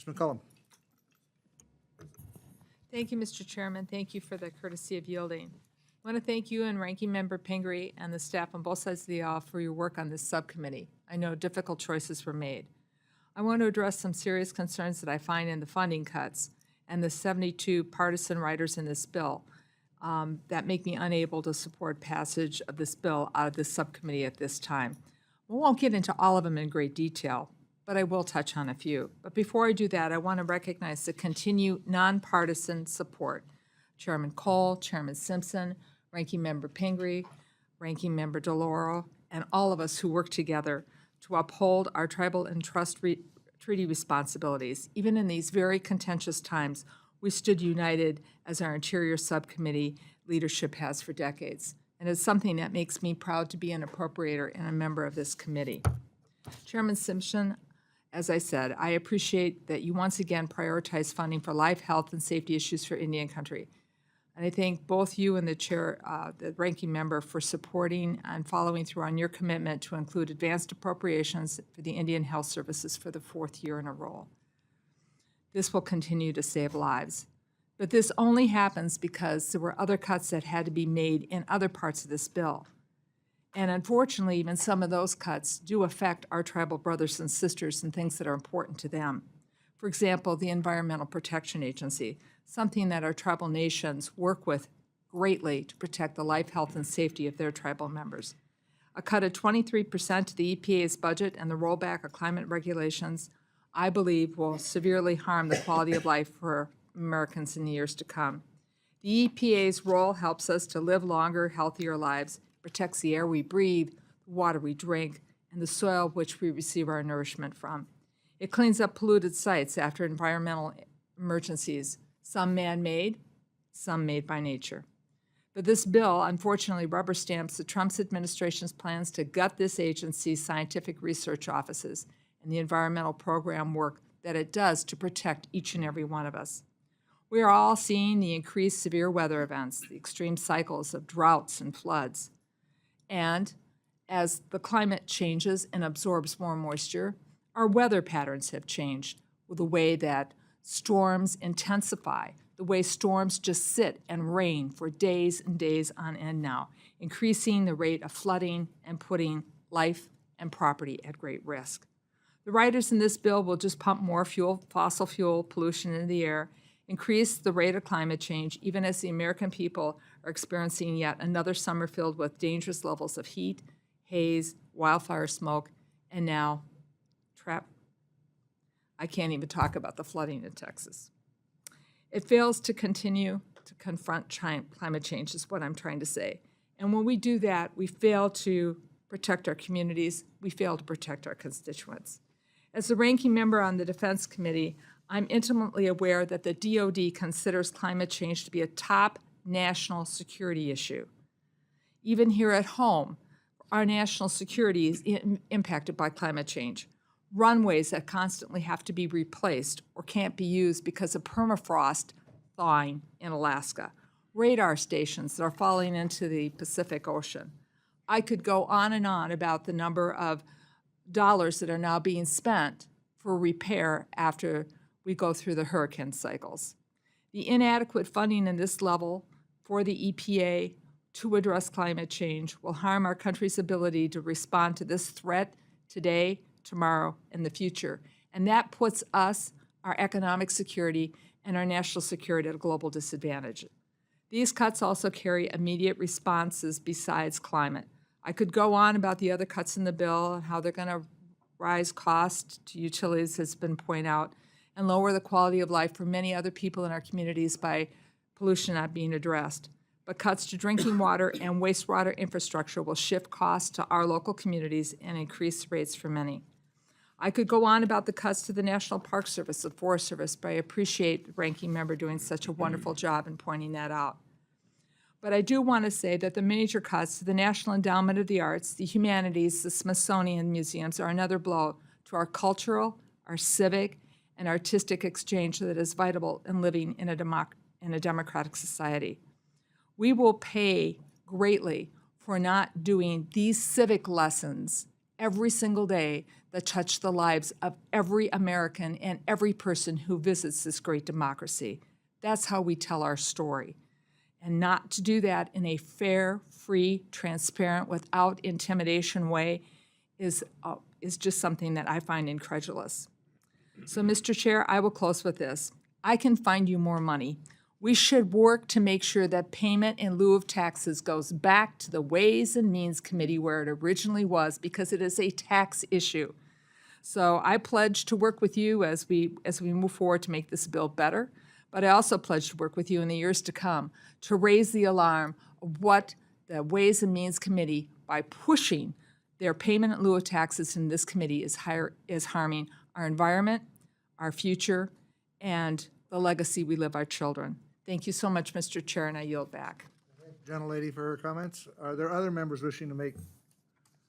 Ms. McCollum. Thank you, Mr. Chairman. Thank you for the courtesy of yielding. I want to thank you and Ranking Member Pingree and the staff on both sides of the aisle for your work on this subcommittee. I know difficult choices were made. I want to address some serious concerns that I find in the funding cuts and the 72 partisan writers in this bill that make me unable to support passage of this bill out of this subcommittee at this time. We won't get into all of them in great detail, but I will touch on a few. But before I do that, I want to recognize the continued nonpartisan support. Chairman Cole, Chairman Simpson, Ranking Member Pingree, Ranking Member DeLauro, and all of us who work together to uphold our tribal and trust treaty responsibilities. Even in these very contentious times, we stood united as our Interior Subcommittee leadership has for decades. And it's something that makes me proud to be an appropriator and a member of this committee. Chairman Simpson, as I said, I appreciate that you once again prioritize funding for life, health, and safety issues for Indian country. And I thank both you and the chair, the ranking member, for supporting and following through on your commitment to include advanced appropriations for the Indian Health Services for the 4th year in a row. This will continue to save lives. But this only happens because there were other cuts that had to be made in other parts of this bill. And unfortunately, even some of those cuts do affect our tribal brothers and sisters and things that are important to them. For example, the Environmental Protection Agency, something that our tribal nations work with greatly to protect the life, health, and safety of their tribal members. A cut of 23% to the EPA's budget and the rollback of climate regulations, I believe, will severely harm the quality of life for Americans in the years to come. The EPA's role helps us to live longer, healthier lives, protects the air we breathe, the water we drink, and the soil which we receive our nourishment from. It cleans up polluted sites after environmental emergencies, some man-made, some made by nature. But this bill, unfortunately, rubber stamps the Trump administration's plans to gut this agency's scientific research offices and the environmental program work that it does to protect each and every one of us. We are all seeing the increased severe weather events, the extreme cycles of droughts and floods. And as the climate changes and absorbs more moisture, our weather patterns have changed with the way that storms intensify, the way storms just sit and rain for days and days on end now, increasing the rate of flooding and putting life and property at great risk. The writers in this bill will just pump more fossil fuel pollution into the air, increase the rate of climate change, even as the American people are experiencing yet another summer filled with dangerous levels of heat, haze, wildfire smoke, and now I can't even talk about the flooding in Texas. It fails to continue to confront climate change is what I'm trying to say. And when we do that, we fail to protect our communities, we fail to protect our constituents. As the ranking member on the Defense Committee, I'm intimately aware that the DoD considers climate change to be a top national security issue. Even here at home, our national security is impacted by climate change. Runways that constantly have to be replaced or can't be used because of permafrost thawing in Alaska. Radar stations that are falling into the Pacific Ocean. I could go on and on about the number of dollars that are now being spent for repair after we go through the hurricane cycles. The inadequate funding in this level for the EPA to address climate change will harm our country's ability to respond to this threat today, tomorrow, and the future. And that puts us, our economic security, and our national security at a global disadvantage. These cuts also carry immediate responses besides climate. I could go on about the other cuts in the bill and how they're going to rise costs to utilities, has been pointed out, and lower the quality of life for many other people in our communities by pollution not being addressed. But cuts to drinking water and wastewater infrastructure will shift costs to our local communities and increase rates for many. I could go on about the cuts to the National Park Service, the Forest Service, but I appreciate the ranking member doing such a wonderful job in pointing that out. But I do want to say that the major cuts to the National Endowment of the Arts, the Humanities, the Smithsonian Museums are another blow to our cultural, our civic, and artistic exchange that is vital in living in a democratic society. We will pay greatly for not doing these civic lessons every single day that touch the lives of every American and every person who visits this great democracy. That's how we tell our story. And not to do that in a fair, free, transparent, without intimidation way is just something that I find incredulous. So, Mr. Chair, I will close with this. I can find you more money. We should work to make sure that payment in lieu of taxes goes back to the Ways and Means Committee where it originally was, because it is a tax issue. So I pledge to work with you as we move forward to make this bill better, but I also pledge to work with you in the years to come to raise the alarm of what the Ways and Means Committee, by pushing their payment in lieu of taxes in this committee, is harming our environment, our future, and the legacy we leave our children. Thank you so much, Mr. Chair, and I yield back. Gentlelady for her comments. Are there other members wishing to make